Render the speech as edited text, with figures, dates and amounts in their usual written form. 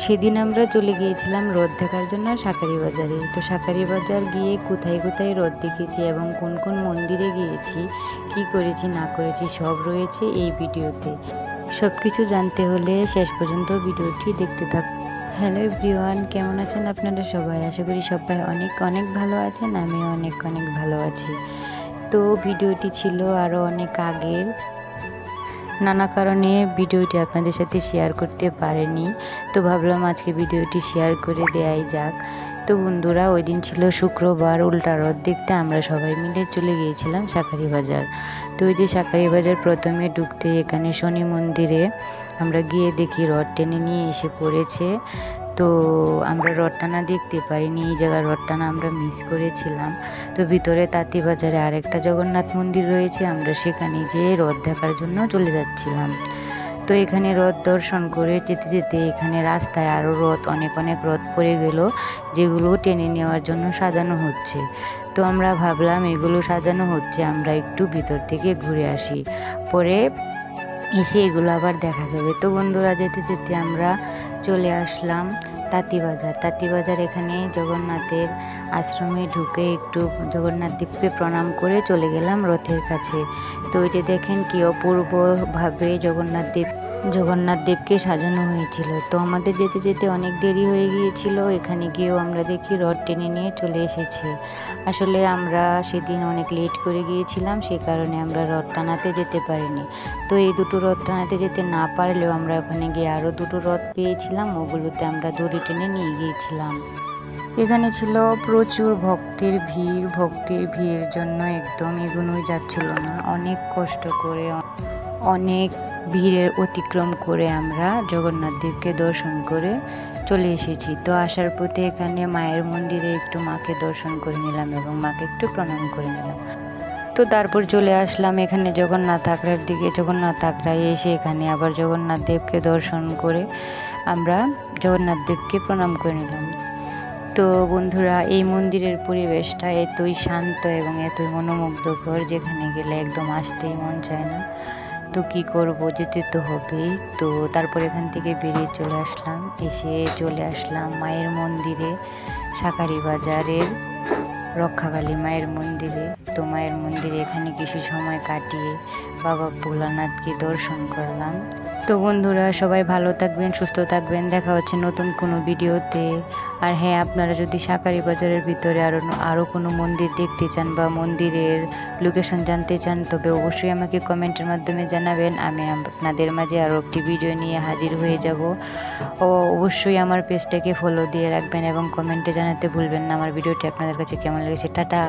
সেদিন আমরা চলে গিয়েছিলাম রথ দেখার জন্য শাঁখারী বাজারে। তো শাঁখারী বাজার গিয়ে কোথায় কোথায় রথ দেখেছি এবং কোন কোন মন্দিরে গিয়েছি, কি করেছি না করেছি সব রয়েছে এই ভিডিওতে। সব কিছু জানতে হলে শেষ পর্যন্ত ভিডিওটি দেখতে থাকুন। হ্যালো এভরিওয়ান, কেমন আছেন আপনারা সবাই? আশা করি সবাই অনেক অনেক ভালো আছেন, আমিও অনেক অনেক ভালো আছি। তো ভিডিওটি ছিল আরও অনেক আগের, নানা কারণে ভিডিওটি আপনাদের সাথে শেয়ার করতে পারিনি। তো ভাবলাম আজকে ভিডিওটি শেয়ার করে দেয়াই যাক। তো বন্ধুরা, ওই দিন ছিল শুক্রবার, উল্টা রথ দেখতে আমরা সবাই মিলে চলে গিয়েছিলাম শাঁখারী বাজার। তো ওই যে শাঁখারী বাজার প্রথমে ঢুকতে এখানে শনি মন্দিরে আমরা গিয়ে দেখি রথ টেনে নিয়ে এসে পড়েছে। তো আমরা রথ টানা দেখতে পারিনি, এই জায়গায় রথ টানা আমরা মিস করেছিলাম। তো ভিতরে তাঁতীবাজারে আরেকটা জগন্নাথ মন্দির রয়েছে, আমরা সেখানে যেয়ে রথ দেখার জন্য চলে যাচ্ছিলাম। তো এখানে রথ দর্শন করে যেতে যেতে এখানে রাস্তায় আরও রথ, অনেক অনেক রথ পড়ে গেল, যেগুলো টেনে নেওয়ার জন্য সাজানো হচ্ছে। তো আমরা ভাবলাম এগুলো সাজানো হচ্ছে, আমরা একটু ভিতর থেকে ঘুরে আসি, পরে এসে এগুলো আবার দেখা যাবে। তো বন্ধুরা, যেতে যেতে আমরা চলে আসলাম তাঁতীবাজার। এখানে জগন্নাথের আশ্রমে ঢুকে একটু জগন্নাথ দেবকে প্রণাম করে চলে গেলাম রথের কাছে। তো ওই যে দেখেন কি অপূর্বভাবে জগন্নাথ দেবকে সাজানো হয়েছিল। তো আমাদের যেতে যেতে অনেক দেরি হয়ে গিয়েছিল, এখানে গিয়েও আমরা দেখি রথ টেনে নিয়ে চলে এসেছে। আসলে আমরা সেদিন অনেক লেট করে গিয়েছিলাম, সে কারণে আমরা রথ টানাতে যেতে পারিনি। তো এই দুটো রথ টানাতে যেতে না পারলেও আমরা ওখানে গিয়ে আরও দুটো রথ পেয়েছিলাম, ওগুলোতে আমরা দড়ি টেনে নিয়ে গিয়েছিলাম। এখানে ছিল প্রচুর ভক্তের ভিড়ের জন্য একদম এগোনোই যাচ্ছিল না। অনেক কষ্ট করে, অনেক ভিড়ের অতিক্রম করে আমরা জগন্নাথ দেবকে দর্শন করে চলে এসেছি। তো আসার পথে এখানে মায়ের মন্দিরে একটু মাকে দর্শন করে নিলাম এবং মাকে একটু প্রণাম করে নিলাম। তো তারপর চলে আসলাম এখানে জগন্নাথ আখড়ার দিকে। জগন্নাথ আখড়ায় এসে এখানে আবার জগন্নাথ দেবকে দর্শন করে আমরা জগন্নাথ দেবকে প্রণাম করে নিলাম। তো বন্ধুরা, এই মন্দিরের পরিবেশটা এতই শান্ত এবং এতই মনোমুগ্ধকর, যেখানে গেলে একদম আসতেই মন চায় না। তো কি করব, যেতে তো হবেই। তো তারপর এখান থেকে বেরিয়ে চলে আসলাম মায়ের মন্দিরে, শাঁখারী বাজারের রক্ষাকালী মায়ের মন্দিরে। তো মায়ের মন্দিরে এখানে কিছু সময় কাটিয়ে বাবা ভোলানাথকে দর্শন করলাম। তো বন্ধুরা, সবাই ভালো থাকবেন, সুস্থ থাকবেন, দেখা হচ্ছে নতুন কোনো ভিডিওতে। আর হ্যাঁ, আপনারা যদি শাঁখারী বাজারের ভিতরে আরও কোনো মন্দির দেখতে চান বা মন্দিরের লোকেশন জানতে চান, তবে অবশ্যই আমাকে কমেন্টের মাধ্যমে জানাবেন। আমি আপনাদের মাঝে আরও একটি ভিডিও নিয়ে হাজির হয়ে যাব। ও অবশ্যই আমার পেজটাকে ফলো দিয়ে রাখবেন এবং কমেন্টে জানাতে ভুলবেন না আমার ভিডিওটি আপনাদের কাছে কেমন লেগেছে। টাটা।